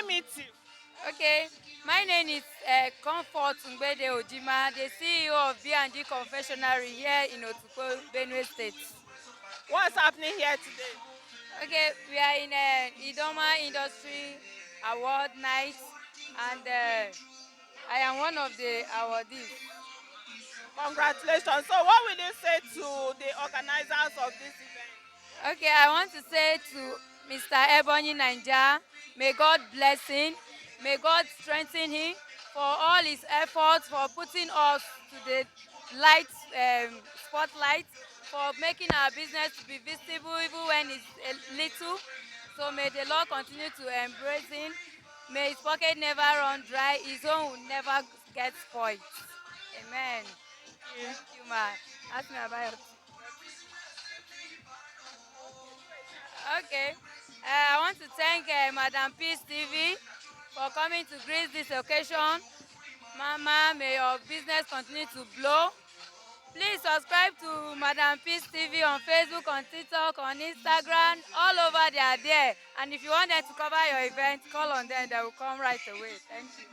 meet you? Okay, my name is Comfort Ngbede Ojima, the CEO of B&G Confectionery here in Otukpo, Benue State. What's happening here today? Okay, we are in Idoma Industry Award night, and I am one of the awardees. Congratulations. So, what will you say to the organizers of this event? Okay, I want to say to Mr. Ebony naija, may God bless him, may God strengthen him for all his efforts, for putting us to the light spotlight, for making our business to be visible even when it's a little. So may the Lord continue to embrace him. May his pocket never run dry, his own will never get spoiled. Amen. Yeah. Thank you, ma. Ask me about your Okay. I want to thank Madam Peace TV for coming to grace this occasion. Mama, may your business continue to blow. Please subscribe to Madam Peace TV on Facebook, on TikTok, on Instagram. All over they are there. And if you want them to cover your event, call on them. They will come right away. Thank you.